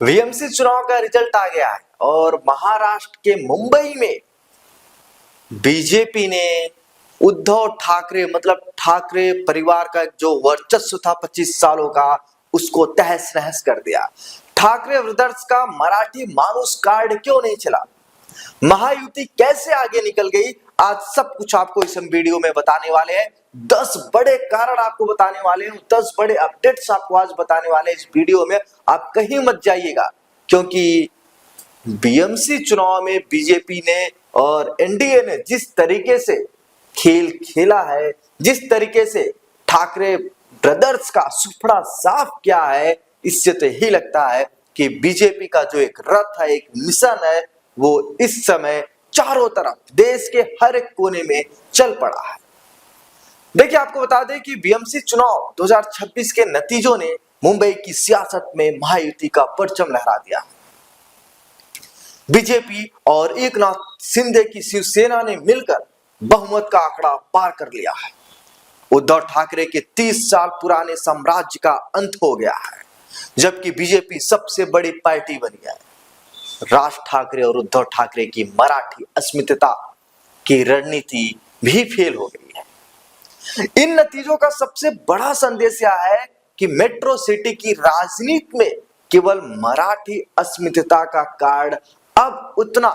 VMC चुनाव का result आ गया है और महाराष्ट्र के मुंबई में बीजेपी ने उद्धव ठाकरे मतलब ठाकरे परिवार का जो वर्चस्व था 25 सालों का उसको तहस नहस कर दिया। ठाकरे ब्रदर्स का मराठी मानुस कार्ड क्यों नहीं चला, महायुति कैसे आगे निकल गई, आज सब कुछ आपको इस वीडियो में बताने वाले हैं। 10 बड़े कारण आपको बताने वाले हैं, 10 बड़े अपडेट्स आपको आज बताने वाले हैं इस वीडियो में। आप कहीं मत जाइएगा क्योंकि बीएमसी चुनाव में बीजेपी ने और एनडीए ने जिस तरीके से खेल खेला है, जिस तरीके से ठाकरे ब्रदर्स का सुपड़ा साफ किया है, इससे तो यही लगता है कि बीजेपी का जो एक रथ है, एक मिशन है, वो इस समय चारों तरफ देश के हर एक कोने में चल पड़ा है। देखिए, आपको बता दें कि बीएमसी चुनाव 2026 के नतीजों ने मुंबई की सियासत में महायुति का परचम लहरा दिया। बीजेपी और एकनाथ शिंदे की शिवसेना ने मिलकर बहुमत का आंकड़ा पार कर लिया है। उद्धव ठाकरे के 30 साल पुराने साम्राज्य का अंत हो गया है, जबकि बीजेपी सबसे बड़ी पार्टी बनी है। राज ठाकरे और उद्धव ठाकरे की मराठी अस्मिता की रणनीति भी फेल हो गई है। इन नतीजों का सबसे बड़ा संदेश यह है कि मेट्रो सिटी की राजनीति में केवल मराठी अस्मिता का कार्ड अब उतना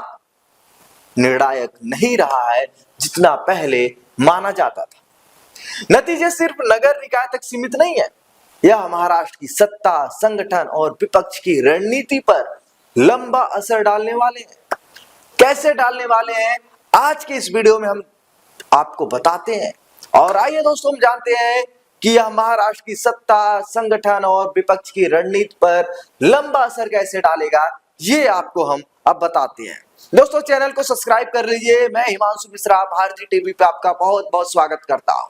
निर्णायक नहीं रहा है जितना पहले माना जाता था। नतीजे सिर्फ नगर निकाय तक सीमित नहीं है, यह महाराष्ट्र की सत्ता, संगठन और विपक्ष की रणनीति पर लंबा असर डालने वाले हैं। कैसे डालने वाले हैं, आज के इस वीडियो में हम आपको बताते हैं। और आइए दोस्तों, हम जानते हैं कि यह महाराष्ट्र की सत्ता, संगठन और विपक्ष की रणनीति पर लंबा असर कैसे डालेगा, ये आपको हम अब बताते हैं। दोस्तों, चैनल को सब्सक्राइब कर लीजिए। मैं हिमांशु मिश्रा भारतीय टीवी पे आपका बहुत बहुत स्वागत करता हूं।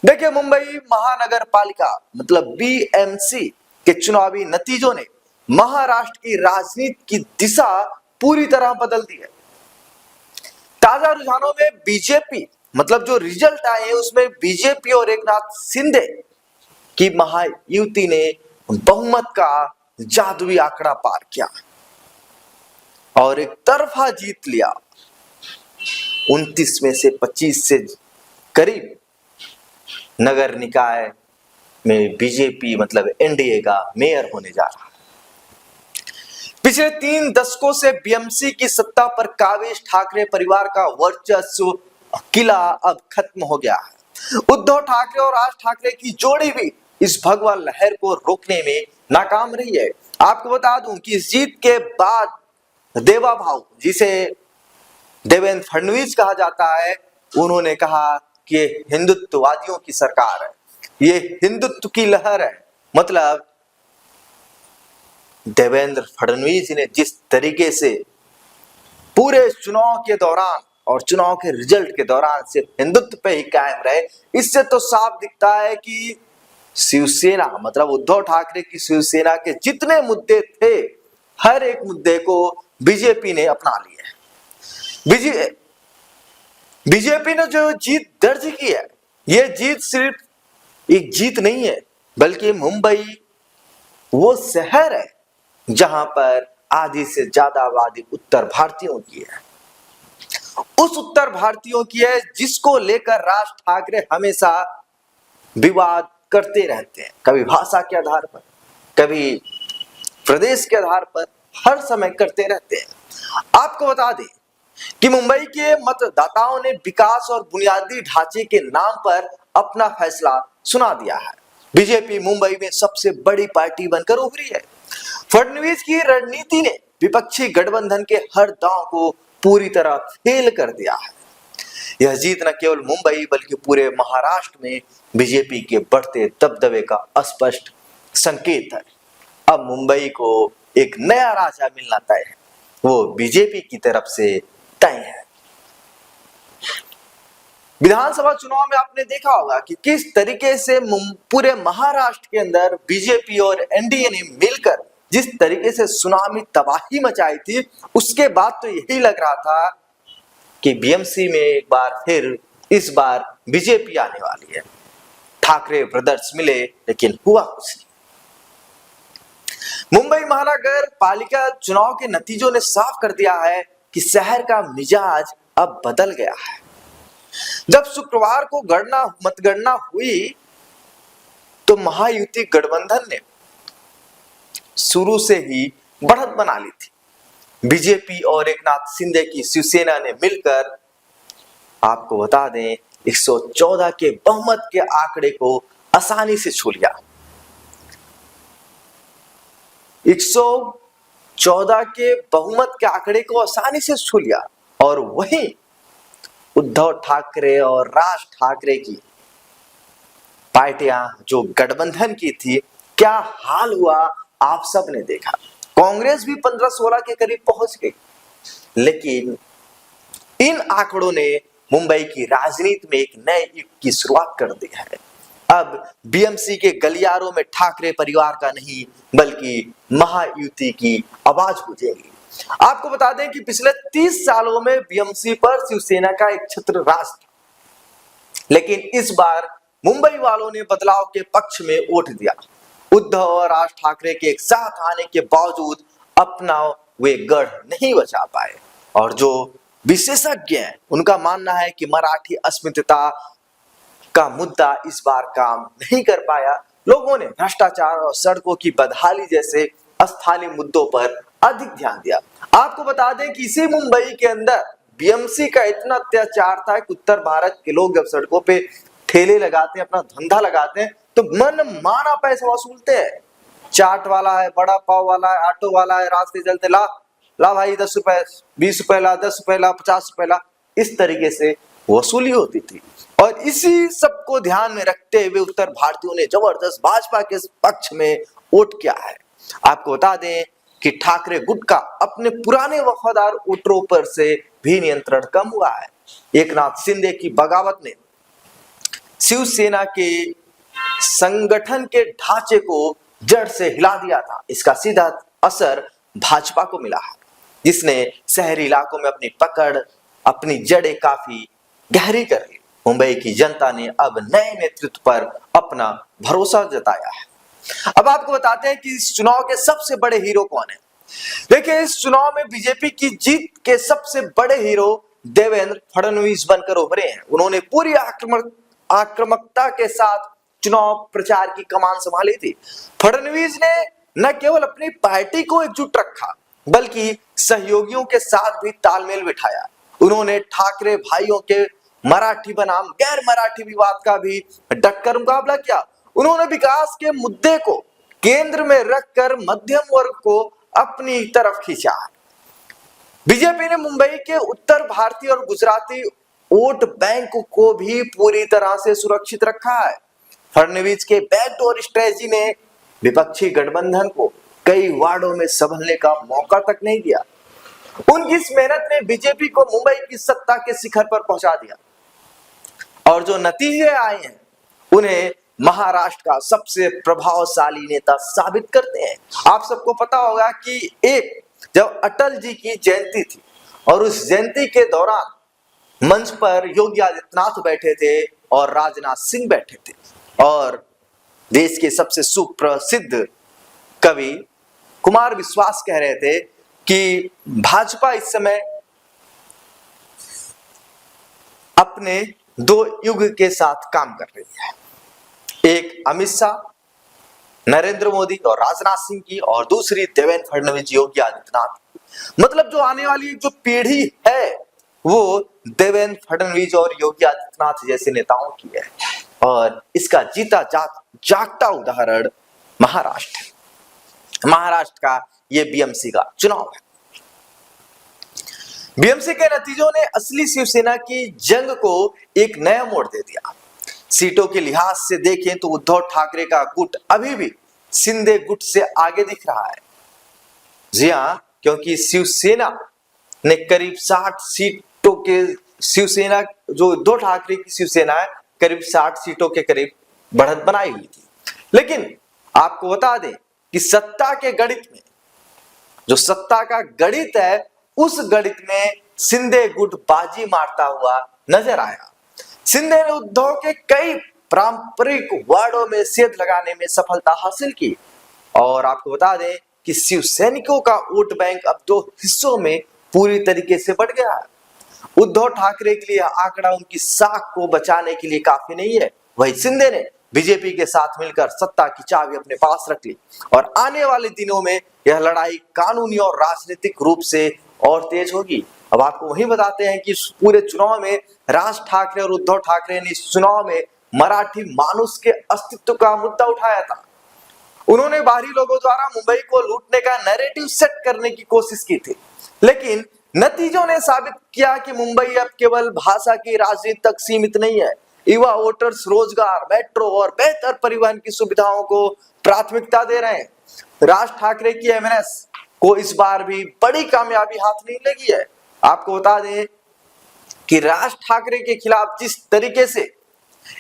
देखिए, मुंबई महानगर पालिका मतलब बीएमसी के चुनावी नतीजों ने महाराष्ट्र की राजनीति की दिशा पूरी तरह बदल दी है। ताजा रुझानों में बीजेपी मतलब जो रिजल्ट आए उसमें बीजेपी और एकनाथ शिंदे की महायुति ने बहुमत का जादुई आंकड़ा पार किया और एक तरफा जीत लिया। 29 में से 25 से करीब नगर निकाय में बीजेपी मतलब एनडीए का मेयर होने जा रहा है। पिछले 3 दशकों से बीएमसी की सत्ता पर काबिज ठाकरे परिवार का वर्चस्व किला अब खत्म हो गया है। उद्धव ठाकरे और राज ठाकरे की जोड़ी भी इस भगवा लहर को रोकने में नाकाम रही है। आपको बता दूं कि इस जीत के बाद देवा भाऊ, जिसे देवेंद्र फडणवीस कहा जाता है, उन्होंने कहा कि हिंदुत्ववादियों की सरकार है, ये हिंदुत्व की लहर है। मतलब देवेंद्र फडणवीस ने जिस तरीके से पूरे चुनाव के दौरान और चुनाव के रिजल्ट के दौरान सिर्फ हिंदुत्व पे ही कायम रहे, इससे तो साफ दिखता है कि शिवसेना मतलब उद्धव ठाकरे की शिवसेना के जितने मुद्दे थे, हर एक मुद्दे को बीजेपी ने अपना लिया है। बीजेपी ने जो जीत दर्ज की है, यह जीत सिर्फ एक जीत नहीं है, बल्कि मुंबई वो शहर है जहां पर आधी से ज्यादा आबादी उत्तर भारतीयों की है। उस उत्तर भारतीयों की है जिसको लेकर राज ठाकरे हमेशा विवाद करते रहते हैं, कभी भाषा के आधार पर, कभी प्रदेश के आधार पर, हर समय करते रहते हैं। आपको बता दें कि मुंबई के मतदाताओं ने विकास और बुनियादी ढांचे के नाम पर अपना फैसला सुना दिया है। बीजेपी मुंबई में सबसे बड़ी पार्टी बनकर उभरी है। फडणवीस की रणनीति ने विपक्षी गठबंधन के हर दांव को पूरी तरह फेल कर दिया है। यह जीत न केवल मुंबई बल्कि पूरे महाराष्ट्र में बीजेपी के बढ़ते दबदबे का स्पष्ट संकेत है। अब मुंबई को एक नया राजा मिलना तय है, वो बीजेपी की तरफ से तय है। विधानसभा चुनाव में आपने देखा होगा कि किस तरीके से पूरे महाराष्ट्र के अंदर बीजेपी और एनडीए ने मिलकर जिस तरीके से सुनामी तबाही मचाई थी, उसके बाद तो यही लग रहा था कि बीएमसी में एक बार फिर इस बार बीजेपी आने वाली है। ठाकरे ब्रदर्स मिले लेकिन हुआ कुछ नहीं। मुंबई महानगर पालिका चुनाव के नतीजों ने साफ कर दिया है कि शहर का मिजाज अब बदल गया है। जब शुक्रवार को मतगणना हुई तो महायुति गठबंधन ने शुरू से ही बढ़त बना ली थी। बीजेपी और एकनाथ शिंदे की शिवसेना ने मिलकर, आपको बता दें, 114 के बहुमत के आंकड़े को आसानी से छू लिया। 114 के बहुमत के आंकड़े को आसानी से छू लिया और वहीं उद्धव ठाकरे और राज ठाकरे की पार्टियां जो गठबंधन की थी, क्या हाल हुआ आप सब ने देखा। कांग्रेस भी 15-16 के करीब पहुंच गई, लेकिन इन आंकड़ों ने मुंबई की राजनीति में एक नए युग की शुरुआत कर दी है। अब बीएमसी के गलियारों में ठाकरे परिवार का नहीं बल्कि महायुति की आवाज गूंजेगी। आपको बता दें कि पिछले 30 सालों में बीएमसी पर शिवसेना का एक छत्र राज था, लेकिन इस बार मुंबई वालों ने बदलाव के पक्ष में वोट दिया। उद्धव और राज ठाकरे के एक साथ आने के बावजूद अपना वे गढ़ नहीं बचा पाए और जो विशेषज्ञ हैं उनका मानना है कि मराठी अस्मिता का मुद्दा इस बार काम नहीं कर पाया। लोगों ने भ्रष्टाचार और सड़कों की बदहाली जैसे स्थानीय मुद्दों पर अधिक ध्यान दिया। आपको बता दें कि इसी मुंबई के अंदर बीएमसी का इतना अत्याचार था कि उत्तर भारत के लोग जब सड़कों पे ठेले लगाते हैं, अपना धंधा लगाते हैं, तो मन माना पैसा वसूलते हैं। चाट वाला है, बड़ा पाव वाला है, ऑटो वाला है, रास्ते चलते ला भाई 10 रुपए, 20 रुपए ला, 10 रुपए ला, 50 रुपए ला, इस तरीके से वसूली होती थी। और इसी सबको ध्यान में रखते हुए उत्तर भारतीयों ने जबरदस्त भाजपा के पक्ष में वोट किया है। आपको बता दें कि ठाकरे गुट का अपने पुराने वफादार वोटरों पर से भी नियंत्रण कम हुआ है। एकनाथ शिंदे की बगावत ने शिवसेना के संगठन के ढांचे को जड़ से हिला दिया था। इसका सीधा असर भाजपा को मिला है, जिसने शहरी इलाकों में अपनी पकड़, अपनी जड़ें काफी गहरी कर ली। मुंबई की जनता ने अब नए नेतृत्व पर अपना भरोसा जताया है। अब आपको बताते हैं कि इस चुनाव के सबसे बड़े हीरो कौन है। देखिए, इस चुनाव में बीजेपी की जीत के सबसे बड़े हीरो देवेंद्र फडणवीस बनकर उभरे हैं। उन्होंने पूरी आक्रामकता के साथ चुनाव प्रचार की कमान संभाली थी। फडणवीस ने न केवल अपनी पार्टी को एकजुट रखा बल्कि सहयोगियों के साथ भी तालमेल बिठाया। उन्होंने ठाकरे भाइयों के मराठी बनाम गैर मराठी विवाद का भी डटकर मुकाबला किया। उन्होंने विकास के मुद्दे को केंद्र में रखकर मध्यम वर्ग को अपनी तरफ खींचा। बीजेपी ने मुंबई के उत्तर भारतीय और गुजराती वोट बैंक को भी पूरी तरह से सुरक्षित रखा है। फडणवीस के बैकडोर स्ट्रेटजी ने विपक्षी गठबंधन को कई वार्डों में संभलने का मौका तक नहीं दिया। उनकी इस मेहनत ने बीजेपी को मुंबई की सत्ता के शिखर पर पहुंचा दिया और जो नतीजे आए हैं उन्हें महाराष्ट्र का सबसे प्रभावशाली नेता साबित करते हैं। आप सबको पता होगा कि जब अटल जी की जयंती थी और उस जयंती के दौरान मंच पर योगी आदित्यनाथ बैठे थे और राजनाथ सिंह बैठे थे और देश के सबसे सुप्रसिद्ध कवि कुमार विश्वास कह रहे थे कि भाजपा इस समय अपने दो युग के साथ काम कर रही है, एक अमित शाह, नरेंद्र मोदी और राजनाथ सिंह की, और दूसरी देवेंद्र फडणवीस, योगी आदित्यनाथ। मतलब जो आने वाली जो पीढ़ी है वो देवेंद्र फडणवीस और योगी आदित्यनाथ जैसे नेताओं की है और इसका जीता जागता उदाहरण महाराष्ट्र का ये बीएमसी का चुनाव है। बीएमसी के नतीजों ने असली शिवसेना की जंग को एक नया मोड़ दे दिया। सीटों के लिहाज से देखें तो उद्धव ठाकरे का गुट अभी भी शिंदे गुट से आगे दिख रहा है। जी हां, क्योंकि शिवसेना ने करीब 60 सीटों के शिवसेना जो उद्धव ठाकरे की शिवसेना है करीब 60 सीटों के करीब बढ़त बनाई हुई थी। लेकिन आपको बता दें कि सत्ता के गणित में जो सत्ता का गणित है उस गणित में शिंदे गुट बाजी मारता हुआ नजर आया। शिंदे ने उद्धव के कई पारंपरिक वार्डों में सेंध लगाने में सफलता हासिल की और आपको बता दें कि शिवसैनिकों का वोट बैंक अब दो हिस्सों में पूरी तरीके से बढ़ गया है। उद्धव ठाकरे के लिए आंकड़ा उनकी साख को बचाने के लिए काफी नहीं है। वही शिंदे ने बीजेपी के साथ मिलकर सत्ता की चाबी अपने पास रख ली और आने वाले दिनों में यह लड़ाई कानूनी और राजनीतिक रूप से और तेज होगी। अब आपको वही बताते हैं कि पूरे चुनाव में राज ठाकरे और उद्धव ठाकरे ने इस चुनाव में मराठी मानुष के अस्तित्व का मुद्दा उठाया था। उन्होंने बाहरी लोगों द्वारा मुंबई को लूटने का नैरेटिव सेट करने की कोशिश की थी, लेकिन नतीजों ने साबित किया कि मुंबई अब केवल भाषा की राजनीति तक सीमित नहीं है। युवा वोटर्स रोजगार, मेट्रो और बेहतर परिवहन की सुविधाओं को प्राथमिकता दे रहे हैं। राज ठाकरे की एमएनएस को इस बार भी बड़ी कामयाबी हाथ नहीं लगी है। आपको बता दें कि राज ठाकरे के खिलाफ जिस तरीके से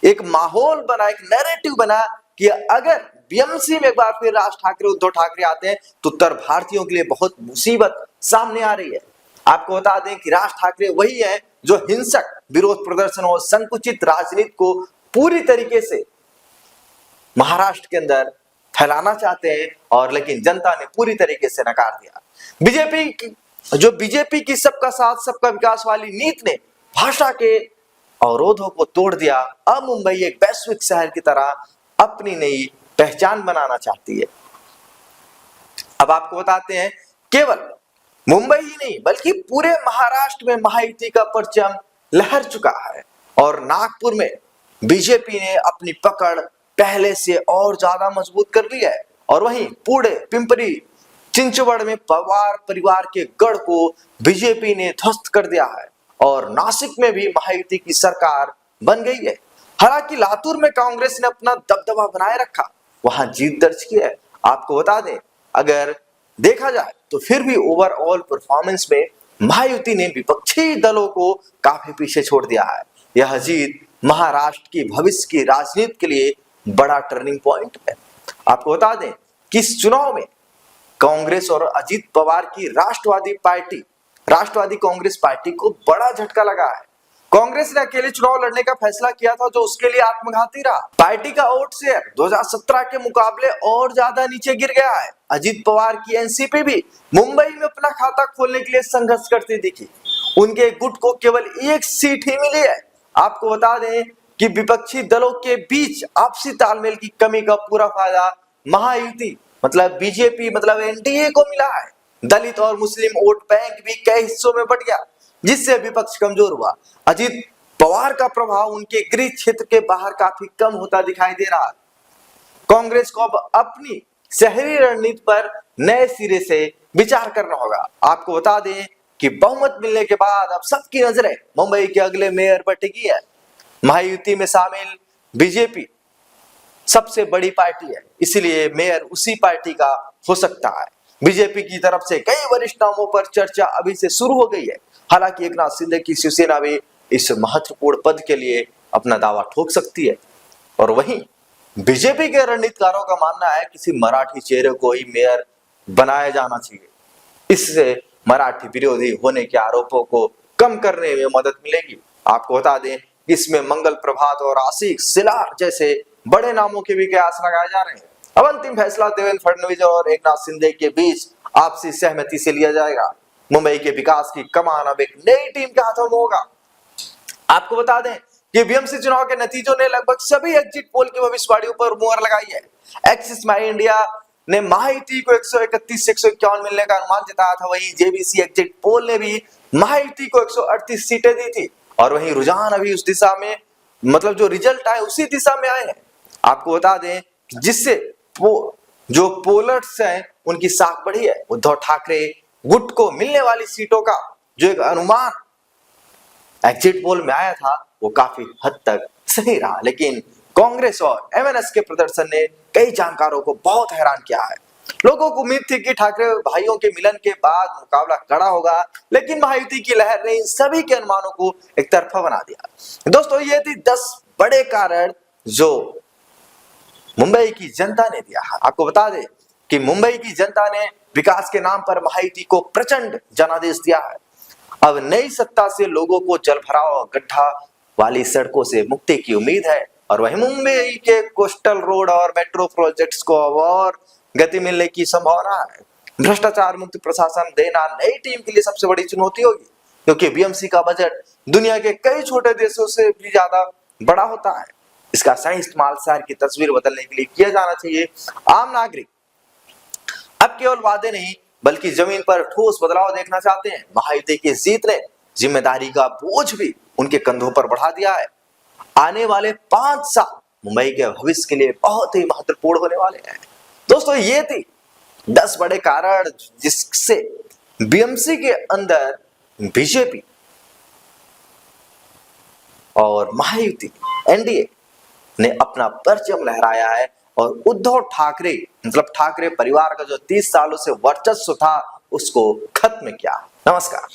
एक माहौल बना, एक नैरेटिव बना कि अगर बीएमसी में एक बार फिर राज ठाकरे उद्धव ठाकरे आते हैं तो उत्तर भारतीयों के लिए बहुत मुसीबत सामने आ रही है। आपको बता दें कि राज ठाकरे वही है जो हिंसक विरोध प्रदर्शन और संकुचित राजनीति को पूरी तरीके से महाराष्ट्र के अंदर फैलाना चाहते हैं, और लेकिन जनता ने पूरी तरीके से नकार दिया। बीजेपी की सबका साथ सबका विकास वाली नीति ने भाषा के अवरोधों को तोड़ दिया। अब मुंबई एक वैश्विक शहर की तरह अपनी नई पहचान बनाना चाहती है। अब आपको बताते हैं केवल मुंबई ही नहीं बल्कि पूरे महाराष्ट्र में महायुति का परचम लहर चुका है और नागपुर में बीजेपी ने अपनी पकड़ पहले से और ज्यादा मजबूत कर ली है। और वहीं पुणे, पिंपरी चिंचवड़ में पवार परिवार के गढ़ को बीजेपी ने ध्वस्त कर दिया है और नासिक में भी महायुति की सरकार बन गई है। हालांकि लातूर में कांग्रेस ने अपना दबदबा बनाए रखा, वहां जीत दर्ज की है। आपको बता दें अगर देखा जाए तो फिर भी ओवरऑल परफॉर्मेंस में महायुति ने विपक्षी दलों को काफी पीछे छोड़ दिया है। यह जीत महाराष्ट्र की भविष्य की राजनीति के लिए बड़ा टर्निंग पॉइंट है। आपको बता दें कि इस चुनाव में कांग्रेस और अजीत पवार की राष्ट्रवादी कांग्रेस पार्टी को बड़ा झटका लगा है। कांग्रेस ने अकेले चुनाव लड़ने का फैसला किया था जो उसके लिए आत्मघाती रहा। पार्टी का वोट शेयर 2017 के मुकाबले और ज्यादा नीचे गिर गया है। अजीत पवार की एनसीपी भी मुंबई में अपना खाता खोलने के लिए संघर्ष करती दिखी। उनके गुट को केवल एक सीट ही मिली है। आपको बता दें कि विपक्षी दलों के बीच आपसी तालमेल की कमी का पूरा फायदा महायुति मतलब बीजेपी मतलब एनडीए को मिला है। दलित और मुस्लिम वोट बैंक भी कई हिस्सों में बढ़ गया जिससे विपक्ष कमजोर हुआ। अजीत पवार का प्रभाव उनके गृह क्षेत्र के बाहर काफी कम होता दिखाई दे रहा है। कांग्रेस को अब अपनी शहरी रणनीति पर नए सिरे से विचार करना होगा। आपको बता दें कि बहुमत मिलने के बाद अब सबकी नजरें मुंबई के अगले मेयर पर टिकी है। महायुति में शामिल बीजेपी सबसे बड़ी पार्टी है, इसलिए मेयर उसी पार्टी का हो सकता है। बीजेपी की तरफ से कई वरिष्ठ नामों पर चर्चा अभी से शुरू हो गई है। हालांकि एकनाथ शिंदे की शिवसेना भी इस महत्वपूर्ण पद के लिए अपना दावा ठोक सकती है। और वहीं बीजेपी के रणनीतिकारों का मानना है किसी मराठी चेहरे को ही मेयर बनाया जाना चाहिए। इससे मराठी विरोधी होने के आरोपों को कम करने में मदद मिलेगी। आपको बता दें इसमें मंगल प्रभात और आशिक सिलार जैसे बड़े नामों के भी कयास लगाए जा रहे हैं। अब अंतिम फैसला देवेंद्र फडणवीस और एकनाथ शिंदे के बीच आपसी सहमति से लिया जाएगा। मुंबई के विकास की कमान अब एक नई टीम के हाथों में होगा। आपको बता दें कि बीएमसी चुनाव के नतीजों ने लगभग सभी एग्जिट पोल की भविष्यवाणियों पर मुहर लगाई है। एक्सिस माई इंडिया ने महायुति को 131 से 151 मिलने का अनुमान जताया था। वहीं जेबीसी एग्जिट पोल ने भी महायुति को 138 सीटें दी थी और वहीं रुझान अभी उस दिशा में मतलब जो रिजल्ट आए उसी दिशा में आए हैं। आपको बता दें जिससे जो पोलर्स हैं उनकी साख बढ़ी है। उद्धव ठाकरे गुट को मिलने वाली सीटों का जो एक अनुमान एग्जिट पोल में आया था वो काफी हद तक सही रहा, लेकिन कांग्रेस और एमएनएस के प्रदर्शन ने कई जानकारों को बहुत हैरान किया है। लोगों को उम्मीद थी कि ठाकरे भाइयों के मिलन के बाद मुकाबला कड़ा होगा, लेकिन महायुति की लहर ने इन सभी के अनुमानों को एक तरफा बना दिया। दोस्तों ये थी 10 बड़े कारण जो मुंबई की जनता ने दिया है। आपको बता दें कि मुंबई की जनता ने विकास के नाम पर महायुति को प्रचंड जनादेश दिया है। अब नई सत्ता से लोगों को जलभराव गड्ढा वाली सड़कों से मुक्ति की उम्मीद है और वहीं मुंबई के कोस्टल रोड और मेट्रो प्रोजेक्ट्स को और गति मिलने की संभावना है। भ्रष्टाचार मुक्त प्रशासन देना नई टीम के लिए सबसे बड़ी चुनौती होगी, क्योंकि बीएमसी का बजट दुनिया के कई छोटे देशों से भी ज्यादा बड़ा होता है। इसका सही इस्तेमाल शहर की तस्वीर बदलने के लिए किया जाना चाहिए। आम नागरिक अब केवल वादे नहीं बल्कि जमीन पर ठोस बदलाव देखना चाहते हैं। महायुति की जीत ने जिम्मेदारी का बोझ भी उनके कंधों पर बढ़ा दिया है। आने वाले 5 साल मुंबई के भविष्य के लिए बहुत ही महत्वपूर्ण होने वाले हैं। दोस्तों, ये थी 10 बड़े कारण जिससे बीएमसी के अंदर बीजेपी और महायुति एनडीए ने अपना परचम लहराया है और उद्धव ठाकरे मतलब ठाकरे परिवार का जो 30 सालों से वर्चस्व था उसको खत्म किया। नमस्कार।